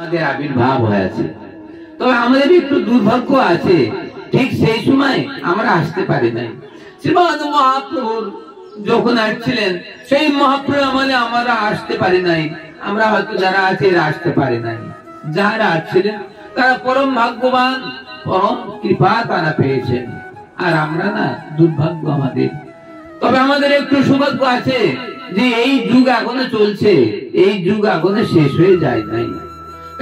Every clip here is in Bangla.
আমাদের আবির্ভাব হয়েছে। তবে আমাদের একটু দুর্ভাগ্য আছে, ঠিক সেই সময় আমরা আসতে পারি নাই। শ্রীমদ মহাপ্রভু যখন আসছিলেন সেই মহাপ্রভু আমাদের আমরা আসতে পারি নাই। আমরা হয়তো যারা আছে আসতে পারি নাই, যারা আসছিলেন তারা পরম ভাগ্যবান, পরম কৃপা তারা পেয়েছেন। আর আমরা না, দুর্ভাগ্য আমাদের। তবে আমাদের একটু সৌভাগ্য আছে যে এই যুগ এখনো চলছে, এই যুগ এখনো শেষ হয়ে যায় নাই।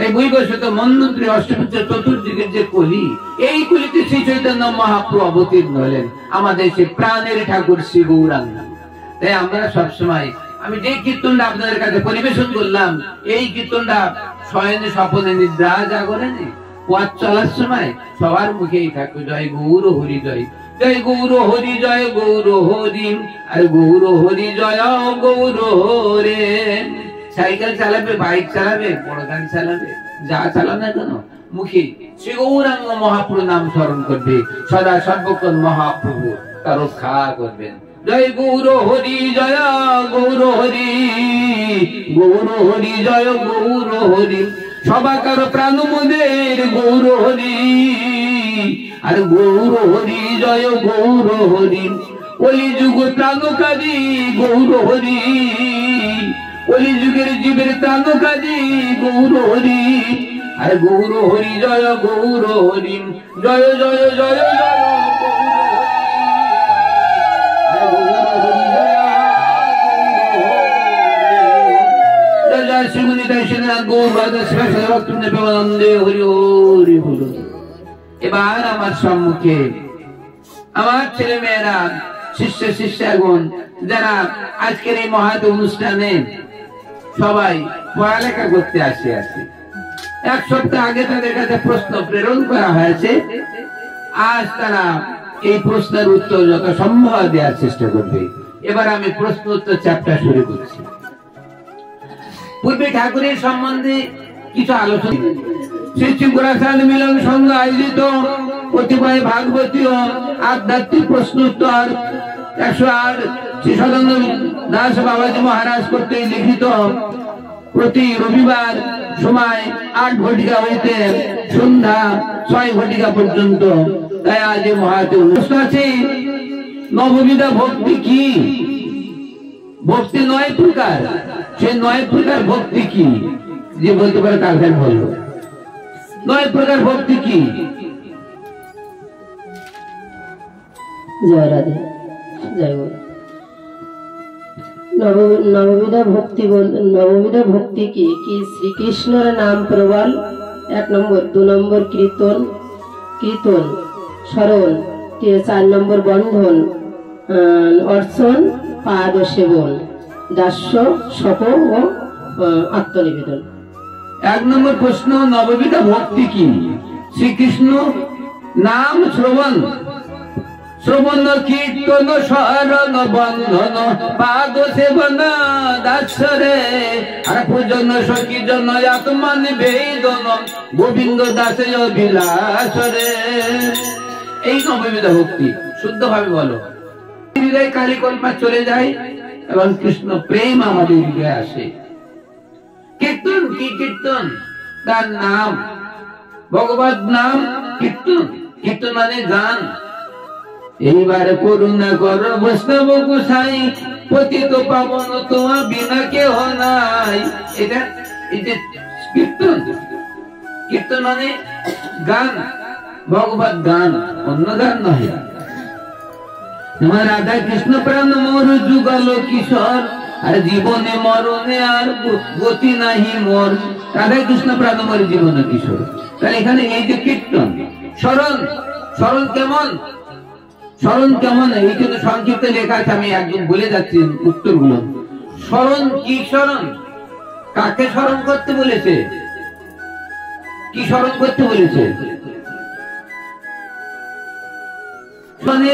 এই বৈবস্বত মন্বন্তরী অষ্টমীর চতুর্যুগের যে কলি, এই কলিতে শ্রী চৈতন্য মহাপ্রভু অবতীর্ণ হলেন, আমাদের সে প্রাণের ঠাকুর শ্রী গৌরাঙ্গ। তাই আমরা সবসময়, আমি যে কীর্তনটা আপনাদের কাছে পরিবেশন করলাম, এই কীর্তনটা শয়নে স্বপনে নিদ্রা জাগরণে পথ চলার সময় সবার মুখেই থাকবে জয় গৌর হরি জয়, জয় গৌর হরি জয় গৌর হরি, আর গৌর হরি জয় গৌর হরে। সাইকেল চালাবে, বাইক চালাবে, বড় গাড়ি চালাবে, যা চালাবে না কেন, মুখে শ্রী গৌরাঙ্গ মহাপ্রভু নাম স্মরণ করবে, সদা সর্বক্ষণ মহাপ্রভু তার রক্ষা করবেন। জয় গৌর হরি জয় গৌর হরি, গৌর হরি জয় গৌর হরি, সবাকার প্রাণ মোদের গৌর হরি, আর গৌর হরি জয় গৌর হরি, কলিযুগ প্রাণকারী গৌর হরি, কলিযুগের জীবের প্রাণকারী গৌর হরি, আর গৌর হরি জয় গৌর হরি, জয় জয় জয় জয় এবার আমার সম্মুখে আমার ছেলে মেয়েরা, শিষ্য শিষ্যাগণ যারা আজকের এই মহৎ অনুষ্ঠানে সবাই পড়ালেখা করতে আছে, এক সপ্তাহ আগে তাদের কাছে প্রশ্ন প্রেরণ করা হয়েছে। আজ তারা এই প্রশ্নের উত্তর যত সম্ভব দেওয়ার চেষ্টা করবে। এবার আমি প্রশ্ন উত্তর চ্যাপ্টার শুরু করছি। পূর্বে ঠাকুরের সম্বন্ধে কিছু আলোচনা, শ্রী গোরাচাঁদ মিলন সংঘ আয়োজিত কতিপয় ভাগবতীয় আধ্যাত্মিক প্রশ্নোত্তর 108 শ্রী সদানন্দ দাস বাবাজি মহারাজ কর্তৃক লিখিত প্রতি রবিবার সময় 8 ঘটিকা হইতে সন্ধ্যা 6 ঘটিকা পর্যন্ত। তাই আজ মহাতে অনুষ্ঠান আছে। নববিধা ভক্তি কি? ভক্তি 9 প্রকার। সেই 9 প্রকার ভক্তি কি? যে বলতে পারে তার কাছে বলবো 9 প্রকার ভক্তি কি? জয় রাধে, জয় গুরু। নববিধা ভক্তি কি? কি শ্রীকৃষ্ণের নাম প্রবল 1 নম্বর, 2 নম্বর কীর্তন স্মরণ, 4 নম্বর বন্ধন অর্চন, পাদ সেবন, দাস্য শপ ও আত্মনিবেদন। 1 নম্বর প্রশ্ন, নববিধা ভক্তি কি? শ্রীকৃষ্ণ নাম শ্রবণ, কীর্তন স্মরণ বন্ধন পাদ সেবন দাসরে, আর পূজন সখী জন আত্মনিবেদন গোবিন্দ দাসে অভিলাষরে। এই নববিধা ভক্তি শুদ্ধ ভাবে বলো। হৃদয় কালিকল্পা চলে যায় এবং কৃষ্ণ প্রেম আমাদের হৃদয়ে আসে। কীর্তন কি? কীর্তন তার নাম, ভগবত নাম কীর্তন। কীর্তন মানে গান। এইবার করুণা কর বৈষ্ণব গোসাই, পতিত পাবন তোমার বিনা কেহ নাই। এটা এই যে কীর্তন, কীর্তন মানে গান, ভগবত গান, অন্য গান নয়। তোমার রাধা কৃষ্ণ প্রাণ মোর যুগল কিশোর, আর জীবনে মরণে আর গতি নাহি মোর। রাধা কৃষ্ণ প্রাণ মোর জীবনে কিশোর। তাহলে এখানে এই যে কীর্তন, স্মরণ কেমন? স্মরণ কেমন? এই কিন্তু সংক্ষিপ্ত লেখা আছে, আমি একদম বলে যাচ্ছি উত্তরগুলো। স্মরণ কি? স্মরণ কাকে স্মরণ করতে বলেছে? কি স্মরণ করতে বলেছে? মানে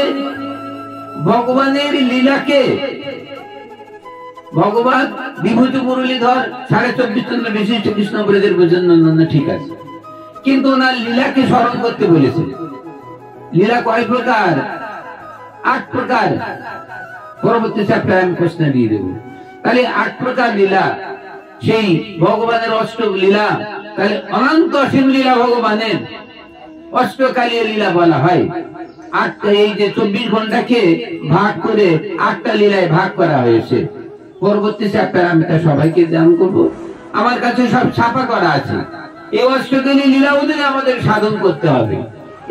ভগবানের লীলাকে। ভগবান বিভূতি মুরলীধর 24.5 চন্দ্র বিশিষ্ট কৃষ্ণ ব্রজের বোঝানো ঠিক আছে, কিন্তু ওনার লীলাকে স্মরণ করতে বলেছে। লীলা কয় প্রকার? 8 প্রকার। পরবর্তী চ্যাপ্টারে আমি প্রশ্ন দিয়ে দেব। তাহলে 8 প্রকার লীলা, সেই ভগবানের অষ্টক লীলা তাহলে অনন্ত অসীম লীলা ভগবানের অষ্টকালীয় লীলা বলা হয়। আটটা, এই যে 24 ঘন্টাকে ভাগ করে 8টা লীলায় ভাগ করা হয়েছে। পরবর্তী চ্যাপ্টার আমি তা সবাইকে দান করবো, আমার কাছে সব ছাপা করা আছে। এই অষ্টকালীয় লীলা অনুযায়ী আমাদের সাধন করতে হবে,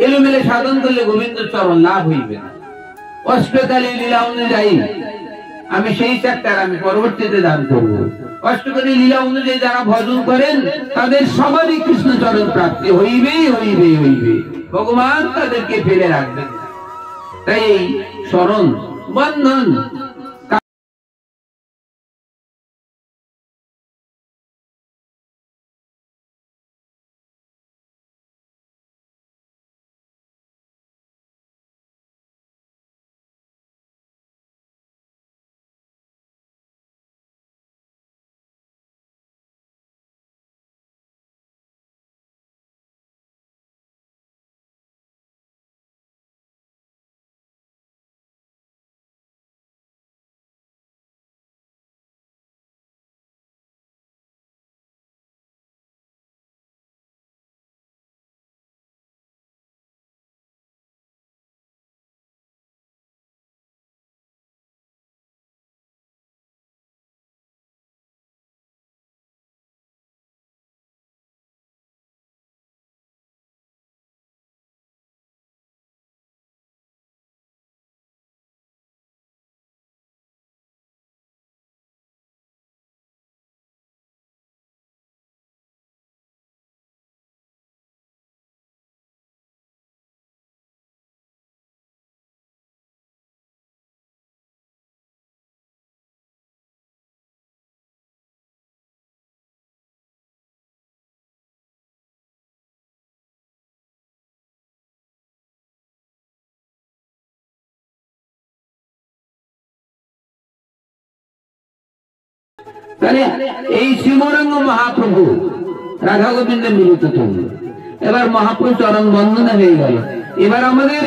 এলোমেলে সাধন করলে গোবিন্দ চরণ লাভ হইবে না। অষ্টকালীয় লীলা অনুযায়ী আমি সেই চ্যাপ্টার আমি পরবর্তীতে দান করব। অষ্টকালীয় লীলা অনুযায়ী যারা ভজন করেন তাদের সবারই কৃষ্ণ চরণ প্রাপ্তি হইবেই হইবে হইবে, ভগবান তাদেরকে ফেলে রাখবেন। তাই এই শরণ বন্ধন তাহলে এই শ্রীমরঙ্গ মহাপ্রভু রাধা গোবিন্দে মিলিত হল। এবার মহাপ্রভু চরণ বন্দনা হয়ে গেল। এবার আমাদের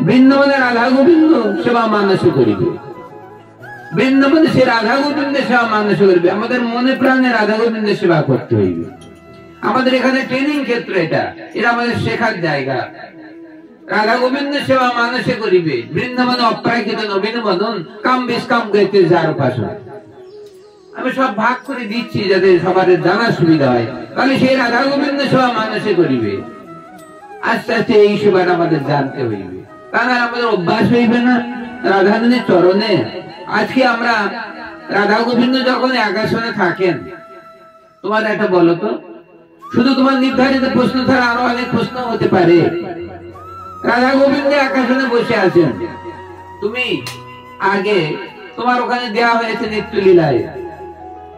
বৃন্দাবনে রাধা গোবিন্দ সেবা মানসে করিবে, বৃন্দাবনে সে রাধা গোবিন্দের সেবা মানসে করিবে। আমাদের মনে প্রাণে রাধা গোবিন্দের সেবা করতে হইবে। আমাদের এখানে ট্রেনিং ক্ষেত্র, এটা আমাদের শেখার জায়গা। রাধা গোবিন্দের সেবা মানসে করিবে, বৃন্দাবনে অপ্রাকৃত নবীন বদন কাম বিষ্কাম গাইতে যার উপাসনা। আমি সব ভাগ করে দিচ্ছি যাতে সবার জানা সুবিধা হয়। তাহলে সেই রাধা গোবিন্দ সেবা মানুষে করিবে, আস্তে আস্তে এই সেবাটা আমাদের জানতে হইবে, তাহলে আমাদের অভ্যাস হইবে না রাধারানীর চরণে। আজকে আমরা রাধা গোবিন্দ যখন একাশনে থাকেন, তোমার একটা বলো তো, শুধু তোমার নির্ধারিত প্রশ্ন ছাড়া আরো অনেক প্রশ্ন হতে পারে। রাধা গোবিন্দ একাশনে বসে আছেন, তুমি আগে তোমার ওখানে দেওয়া হয়েছে নিত্য লীলায়,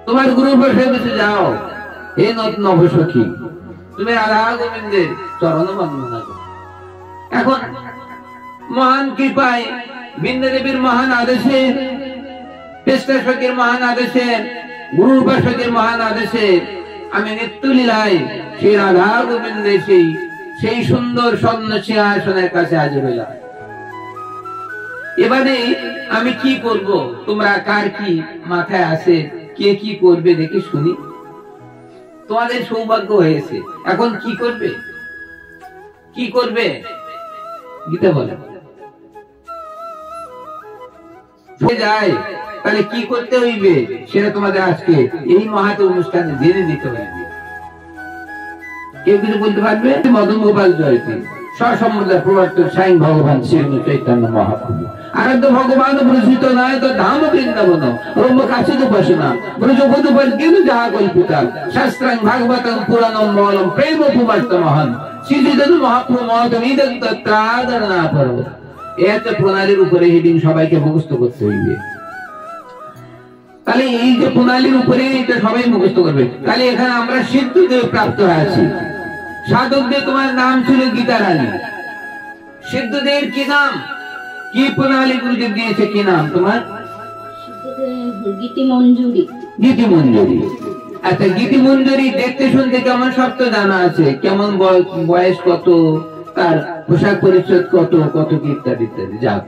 তোমার গুরু বসে বসে যাও, হে নবসখী তুমি রাধা গোবিন্দের চরণ বন্দনা করো। এখন মহান কৃপায় বৃন্দা দেবীর মহান আদেশে, পেস্তা সখীর মহান আদেশে, গুরু উপাসকের মহান আদেশে আমি নিত্য লীলায় সেই রাধা গোবিন্দের সেই সুন্দর স্বর্ণ সিংহাসনের কাছে হাজির হইলাম। এবারে আমি কি করব, তোমরা কার কি মাথায় আসে, কে কি করবে দেখি শুনি। তোমাদের সৌভাগ্য হয়েছে, এখন কি করবে, কি করবে গীতা বলে যায়, তাহলে কি করতে হইবে সেটা তোমাদের আজকে এই মহাত অনুষ্ঠানে জেনে নিতে হইবে। কেউ কিছু বলতে পারবে? মদন গোপাল জয়তী সসম্মদার প্রবর্তক স্বয়ং ভগবান শ্রী চৈতন্য মহাপ্রভু। আরাধ্য ভগবান প্রসিত নয় তো ধাম বৃন্দাবন ব্রহ্ম কাশিত উপাসনা ব্রজপদ কিন্তু যাহা কল্পিতা শাস্ত্রাং ভাগবতং পুরাণম মৌলম প্রেম উপমার্ত মহান শ্রী চৈতন্য মহাপ্রভু মহতম ইদং তত্রাদরণা পর্ব। এত প্রণালীর উপরে হেডিং সবাইকে মুখস্থ করতে হইবে। তাহলে এই যে প্রণালীর উপরে এটা সবাই মুখস্থ করবে। তাহলে এখানে আমরা সিদ্ধদেব প্রাপ্ত আছি। সাধকদের তোমার নাম ছিল গীতা রানী, সিদ্ধদেব কি নাম, কি প্রণালী গুরুদেব দিয়েছে, কি নাম তোমার? গীতি মঞ্জুরি। গীতি মঞ্জুরি। আচ্ছা, গীতি মঞ্জুরি দেখতে শুনতে কেমন সব তো জানা আছে, কেমন বয়স কত, তার পোশাক পরিচ্ছদ কত কত ইত্যাদি ইত্যাদি। যাক,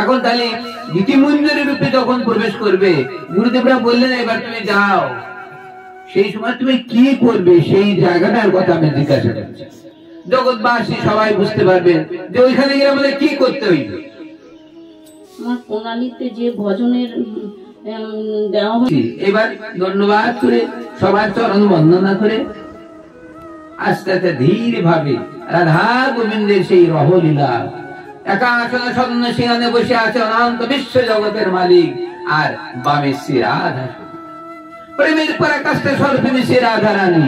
এখন তাহলে গীতি মঞ্জুরি রূপে যখন প্রবেশ করবে, গুরুদেবরা বললেন এবার তুমি যাও সেই সময় তুমি কি করবে সেই জায়গাটার কথা আমি জিজ্ঞাসা করছি। জগৎবাসী সবাই বুঝতে পারবেন যে ওইখানে গিয়ে আমাদের কি করতে হইবে। আমার প্রণালীতে যে ভজনের দেওয়া হচ্ছে, এবার ধন্যবাদ করে সবার চরণ বন্দনা করে আস্তে আস্তে ধীরে ভাবে রাধা গোবিন্দের সেই রহলীলা, একা আসনে স্বর্ণ সিংহানে বসে আছে অনন্ত বিশ্ব জগতের মালিক, আর বামে শ্রী রাধা, প্রেমের পরাকাষ্ঠা স্বরূপিণী শ্রী রাধা রানী,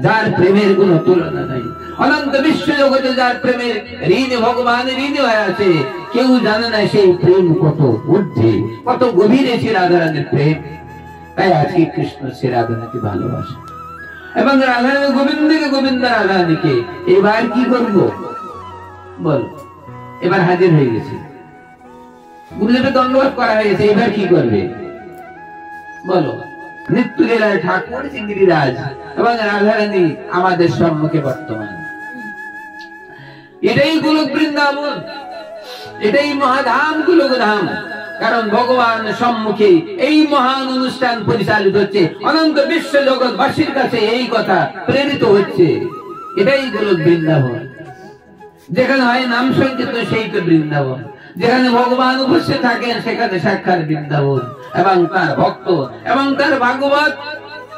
যার প্রেমের কোনো তুলনা নাই। অনন্ত বিশ্ব জগতে যার প্রেমের ঋণ ভগবান ঋণ হয়ে আছে, কেউ জানে না সেই প্রেম কত ঊর্ধ্বে, কত গভীরে শ্রী রাধা রানীর প্রেম। তাই আজকে কৃষ্ণ শ্রী রাধা রানীকে ভালোবাসে এবং রাধা রানী গোবিন্দকে, গোবিন্দ রাধা রানীকে। এবার কি করবো বল? এবার হাজির হয়ে গেছে, গুরুদেবের দণ্ডবোধ করা হয়েছে, এবার কি করবে বলো? নৃত্য লীলায় ঠাকুর গিরিরাজ এবং রাধারানী আমাদের সম্মুখে বর্তমান। এটাই গোলক বৃন্দাবন, এটাই মহাধাম গোলক ধাম। কারণ ভগবান সম্মুখে এই মহান অনুষ্ঠান পরিচালিত হচ্ছে, অনন্ত বিশ্ব জগৎবাসীর কাছে এই কথা প্রেরিত হচ্ছে। এটাই গোলক বৃন্দাবন। যেখানে হয় নাম সংকীর্তন সেই তো বৃন্দাবন, যেখানে ভগবান উপস্থিত থাকেন সেখানে সাক্ষাৎ বৃন্দাবন, এবং তার ভক্ত এবং তার ভাগবত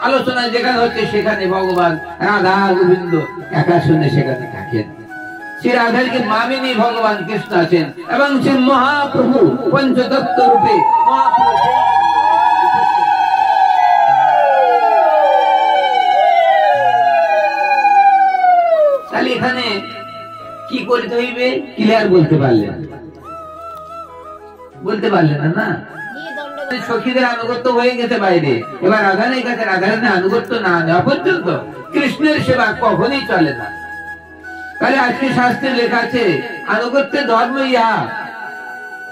আলোচনা যেখানে হচ্ছে সেখানে ভগবান রাধা গোবিন্দ একা শুনে সেখানে থাকেন। শ্রী রাধাকে মামিনী ভগবান কৃষ্ণ আছেন এবং সে মহাপ্রভু পঞ্চতত্ত্ব রূপে মহাপ্রভু। তাহলে এখানে কি করতে হইবে ক্লিয়ার বলতে পারলেন? বলতে পারলেন না? সখীদের আনুগত্য হয়ে গেছে বাইরে, এবার রাধারানীর কাছে রাধারানীর আনুগত্য না নেওয়া পর্যন্ত কৃষ্ণের সেবা কখনই চলে না। তাহলে আজকে শাস্ত্রে লেখা আছে আনুগত্যের ধর্ম ইহা,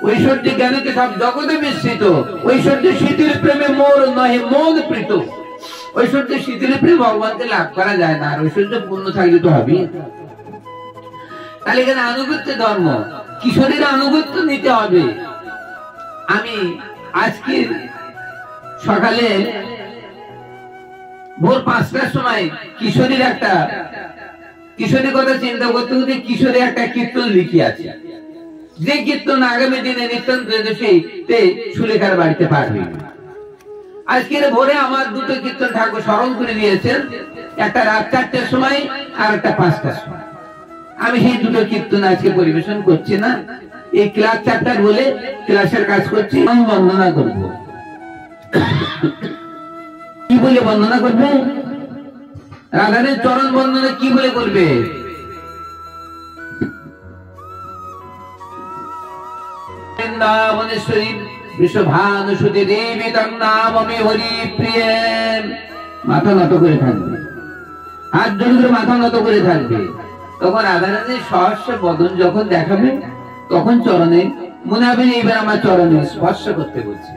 ঐশ্বর্য জ্ঞানকে সব জগতে মিশ্রিত, ঐশ্বর্য শীতের প্রেমে মোর নহে মন প্রীত। ঐশ্বর্য শীতের প্রেম ভগবানকে লাভ করা যায় না, আর ঐশ্বর্য পূর্ণ থাকলে তো হবে। তাহলে এখানে আনুগত্য ধর্ম, কিশোরীর আনুগত্য নিতে হবে। আমি আজকে সকালে ভোর 5টার সময় কিশোরীর কথা চিন্তা করতে করতে কিশোরী একটা কীর্তন লিখি আছে, যে কীর্তন আগামী দিনে নিত্যান্ত সুলেখার বাড়িতে পার হইবে। আজকের ভোরে আমার দুটো কীর্তন ঠাকুর স্মরণ করে দিয়েছেন, একটা রাত 4টার সময় আর একটা 5টার সময়। আমি সেই দুটো কীর্তন আজকে পরিবেশন করছি না, এই ক্লাস চ্যাপ্টার বলে ক্লাসের কাজ করছি। আমি বন্দনা করব, কি বলে বন্দনা করবে? রাধারানীর চরণ বন্দনা কি বলে করবে? বৃন্দাবনেশ্বরী বৃষভানুসুতে দেবী তং নামমি হরি প্রিয়ে। মাথা নত করে থাকবে, হাত জোড় করে মাথা নত করে থাকবে। তখন রাধারানীর সহস্র বদন যখন দেখাবে তখন চরণে মনে হবে এইবার আমার চরণে স্পর্শ করতে বলছে।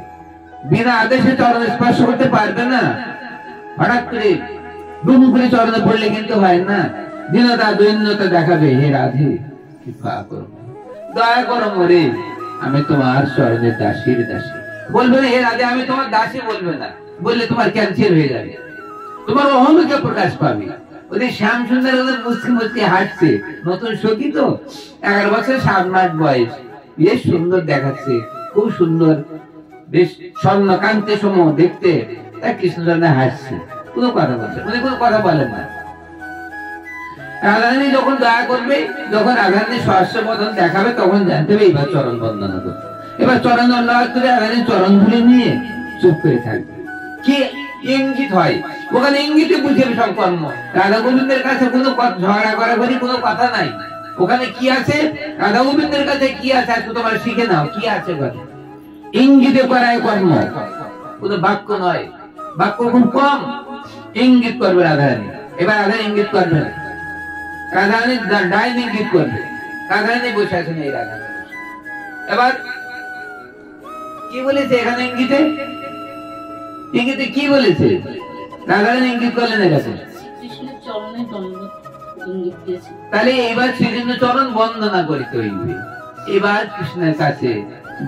বিনা আদেশে চরণে স্পর্শ করতে পারবে না, হঠাৎ করে ডুম করে চরণে পড়লে কিন্তু হয় না। দীনতা দৈন্যতা দেখাবে, হে রাধে কৃপা করো, দয়া করো মোরে, আমি তোমার চরণের দাসীর দাসী। বলবে না হে রাধে আমি তোমার দাসী, বলবে না, বললে তোমার ক্যান্সার হয়ে যাবে, তোমার অহমিকা প্রকাশ পাবে। ওদের শ্যাম সুন্দর ওদের মুচকি মুচকি হাঁটছে, নতুন সখী তো, 11 বছর 7 মাস বয়স, বেশ সুন্দর দেখাচ্ছে, খুব সুন্দর, বেশ স্বর্ণকান্তে সম দেখতে। তাই কৃষ্ণচরণে হাসছে, কোনো কথা বলছে, উনি কোনো কথা বলেন না। রাধারানী যখন দয়া করবে, যখন রাধারানী সহস্র বদন দেখাবে তখন জানতে হবে এবার চরণ বন্দনা করবে। এবার চরণ বন্দনা করে রাধারানী চরণ ধরে নিয়ে চুপ করে থাকবে। কি ইঙ্গিত হয় ওখানে, ইঙ্গিতে বুঝবে সব কর্ম। রাধা গোবিন্দের কাছে কোনো ঝগড়া করাকরি কোনো কথা নাই। ওখানে কি আছে, রাধা গোবিন্দের কাছে কি আছে আজকে তোমরা শিখে নাও। কি আছে ওখানে? ইঙ্গিতে করায় কর্ম, কোনো বাক্য নয়। বাক্য খুব কম, ইঙ্গিত করবে রাধারানী। এবার রাধারানী ইঙ্গিত করবে না, রাধারানী ডাইন ইঙ্গিত করবে। রাধারানী বসে আছেন এই রাধারানী। এবার কি বলেছে এখানে ইঙ্গিতে? ইঙ্গিতে কি বলেছে? রাধারানী ইঙ্গিত করলেন কাছে, তাহলে এবার শ্রীকৃষ্ণ চরণ বন্দনা করিতে হইবে। এবার কৃষ্ণের কাছে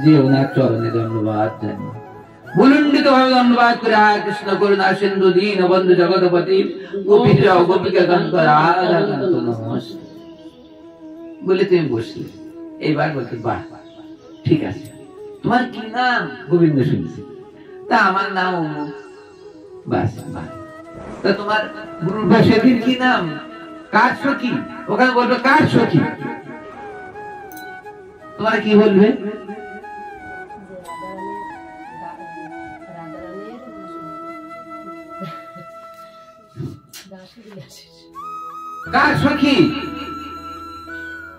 যে ওনার চরণে ধন্যবাদ জানি, বুলন্ডিত ভাবে ধন্যবাদ করে হা কৃষ্ণ করুণা সিন্ধু দীন বন্ধু জগৎপতি গোপীরা গোপিকা কান্ত রাধা কান্ত নমস্তে বলে তুমি বসলে। এইবার বলতে বাহ ঠিক আছে, তোমার কি নাম? গোবিন্দ শুনছি। তা আমার নাম অমুক। বাস বাহ। তা তোমার গুরুর সেদিন কি নাম? কার সখী? ওখানে বলবে কার সখী? তোমার কি বলবে? কার সখী?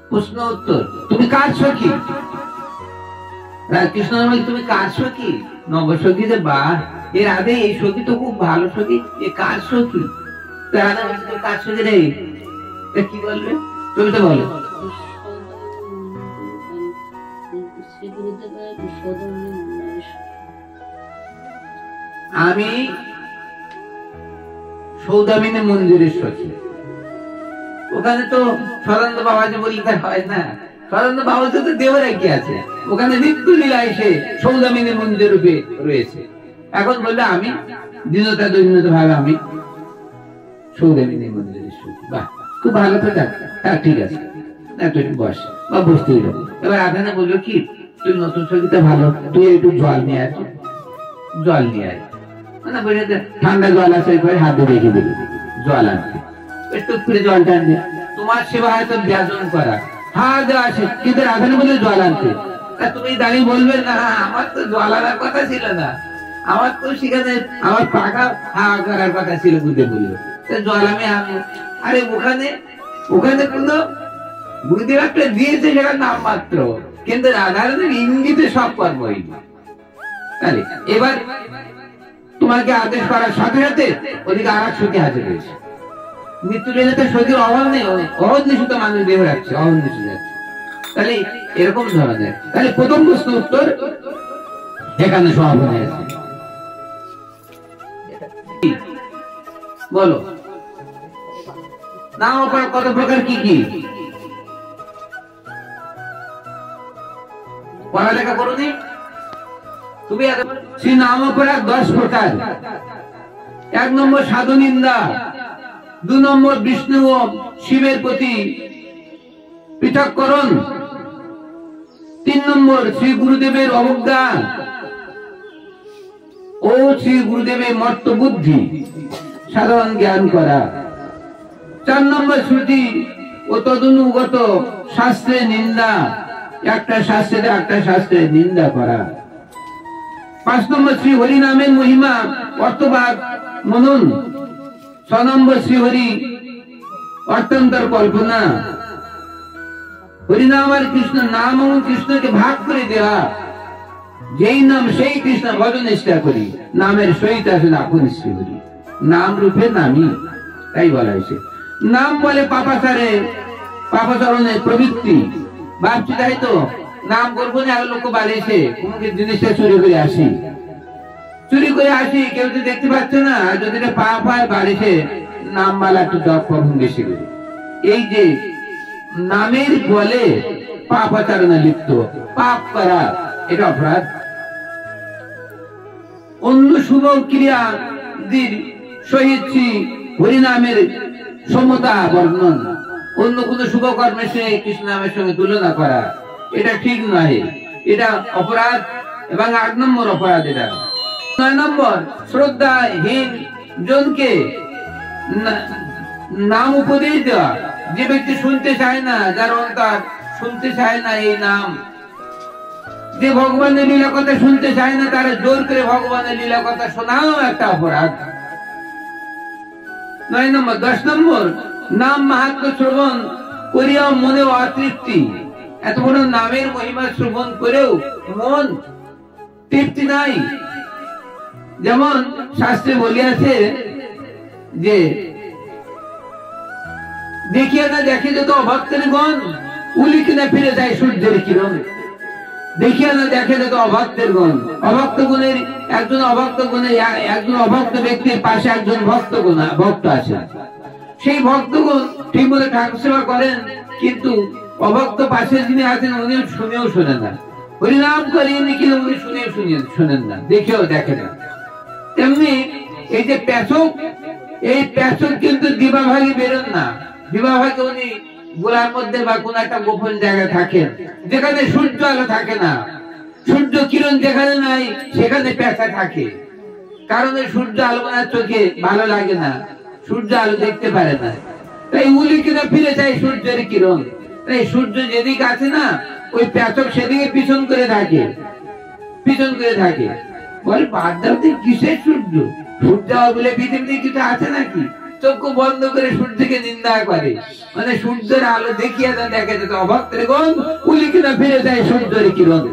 প্রশ্ন উত্তর, তুমি কার সখী? কৃষ্ণ তুমি কার সখী? নবসখী। যে বা এর আগে এই সখী তো খুব ভালো সখী, এ কার সখী? কার সখী রে? কি বলবে? চলতে বলো। আমি সৌদামিনী মন্দিরের সখী। ওখানে তো সদানন্দ বাবা যে বললে হয় না, সদানন্দ বাবা তো দেওয়ার কি আছে, ওখানে নিত্য লীলা এসে সৌদামিনী মন্দির রূপে রয়েছে। এখন বললে আমি দীনতা দৈন্যতা ভাবে আমি সৌদামিনী মন্দিরের সখী। বাহ, খুব ভালো তো। ঠিক আছে, বস বা বসতেই হবে। এবার আধানে বললো কি, তুই নতুন সখীটা ভালো, তুই একটু জল নিয়ে আয়, জল নিয়ে আয়। মানে বলে ঠান্ডা জল আছে, হাতে রেখে দিবি জল আনতে। একটু করে জলটা আনবে। তোমার সেবা হয়তো ব্যাজন করা, হাত দেওয়া আছে, কিন্তু রাধানে বলে জল আনতে। তা তুমি দাঁড়িয়ে বলবে না আমার তো জল আনার কথা ছিল না, আমার তো সেখানে আমার পাকা হাওয়া করার কথা ছিল, বুঝতে বললো জল আমি আনবো। আরে ওখানে ওখানে কোনো গুরুদেব একটা দিয়েছে, সেটার নাম মাত্র, কিন্তু রাধারণের ইঙ্গিতে সব কর্ম হইল। এবার তোমাকে আদেশ করার সাথে সাথে ওদিকে আর এক সখী হাজির হয়েছে। মৃত্যু লীলাতে সখীর অভাব নেই, অহর্নিশিত মানুষ দেহ রাখছে, অহর্নিশিত যাচ্ছে। তাহলে এরকম ধরনের। তাহলে প্রথম প্রশ্ন উত্তর এখানে সমাপন হয়েছে। বলো নাম অপরাধ কত প্রকার, কি কি? পড়ালেখা করোনি তুমি? শ্রী নাম অপরাধ 10 প্রকার। 1 নম্বর সাধু নিন্দা, 2 নম্বর বিষ্ণু ও শিবের প্রতি পৃথককরণ, 3 নম্বর শ্রী গুরুদেবের অবজ্ঞা ও শ্রী গুরুদেবের মর্ত বুদ্ধি সাধারণ জ্ঞান করা, 4 নম্বর শ্রুতি ও তদনুগত শাস্ত্রের নিন্দা, একটা শাস্ত্রের নিন্দা করা, 5 নম্বর শ্রী হরি নামের মহিমা অর্থবাদ মনন, 6 নম্বর শ্রী হরি অর্থান্তর কল্পনা, হরিনাম আর কৃষ্ণ নাম এবং কৃষ্ণকে ভাগ করে দেওয়া, যেই নাম সেই কৃষ্ণ ভজন নিষ্ঠা করি, নামের সহিত আছে আপন শ্রী হরি, নাম রূপে নামই, তাই বলা হয়েছে। নাম বলে পাপাচারে পাপাচরণের প্রবৃত্তি। ভাবছি তাই তো, নাম করবো না, লোক বাড়িয়েছে কোনো জিনিসটা চুরি করে আসি, কেউ তো দেখতে পাচ্ছে না, যদি পাপ হয় বাড়িছে নাম মালা একটু জপ করুন বেশি করে। এই যে নামের বলে পাপাচারণে লিপ্ত, পাপ করা এটা অপরাধ। অন্য শুভ ক্রিয়াদির সহিত হরিনামের সমতা বর্ণন, অন্য কোন শুভ কর্মের সঙ্গে কৃষ্ণ নামের সঙ্গে তুলনা করা, এটা ঠিক নয়, এটা অপরাধ। এবং 8 নম্বর অপরাধ এটা। 9 নম্বর শ্রদ্ধাহীন জনকে নাম উপদেশ দেওয়া। যে ব্যক্তি শুনতে চায় না, যার অন্তর শুনতে চায় না এই নাম, যে ভগবানের লীলা কথা শুনতে চায় না, তারা জোর করে ভগবানের লীলা কথা শোনাও একটা অপরাধ। 9 নম্বর। 10 নম্বর নাম মাহাত্ম্য শ্রবণ করিয়াও মনে অতৃপ্তি। এত বড় নামের মহিমা শ্রবণ করেও মন তৃপ্তি নাই। যেমন শাস্ত্রে বলিয়াছে যে দেখিয়া না দেখে যত অভক্তের গণ, উলিকে না ফিরে যায় সূর্যের কিরণ। দেখিয়া না দেখে যত অভক্তের গণ, অভক্ত গুণের একজন অভক্ত ব্যক্তির পাশে একজন ভক্ত আছে। সেই ভক্তগণ ঠিক মতো ঠাকুর সেবা করেন, কিন্তু অভক্ত পাশে যিনি আছেন উনি শুনেও শোনে না। হরিনাম করিয়ে কিন্তু উনি শুনেন না, দেখেও দেখে না। তেমনি এই যে পেশক, এই পেশক কিন্তু দিবাভাগে বেরোন না। দিবাভাগে উনি গোলার মধ্যে বা কোন একটা গোপন জায়গায় থাকেন, যেখানে সূর্য আলো থাকে না, সূর্য কিরণ যেখানে নাই সেখানে পেশা থাকে। কারণ সূর্য আলো ওনার চোখে ভালো লাগে না, সূর্য আলো দেখতে পারে না, তাই উলি কিনা ফিরে চায় সূর্যের কিরণ। তাই সূর্য যেদিকে আছে না, ওই পেশক সেদিকে পিছন করে থাকে, পিছন করে থাকে। বলে বাদ দাও, কিসের সূর্য? সূর্য বলে পৃথিবীতে কিছু আছে নাকি? চক্ষু বন্ধ করে সূর্যকে নিন্দা করে, মানে সূর্যের আলো দেখিয়ে দেখে যেত অবাক ত্রিগণ উলি কিনা ফিরে যায় সূর্যের কিরণ।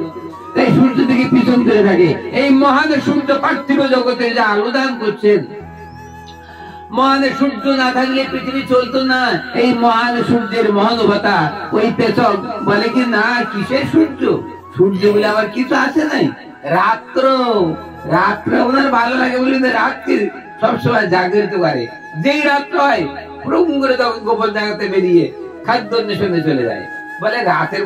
তাই সূর্য থেকে পিছন করে থাকে। এই মহান সূর্য পার্থিব জগতে যে আলো দান করছেন, মহান সূর্য না থাকলে পৃথিবী চলতো না। এই মহান সূর্যের মহানুভতা ওই পেশক বলে কি না, কিসের সূর্য? সূর্য বলে আবার কিছু আছে নাই। রাত্র রাত্রে ওনার ভালো লাগে বলে রাত্রি সবসময় জাগরিত করে। যেই রাত্র হয় পুরো করে তখন গোপন জায়গাতে বেরিয়ে খাদ্য অন্বেষণে চলে যায়। বলে রাতের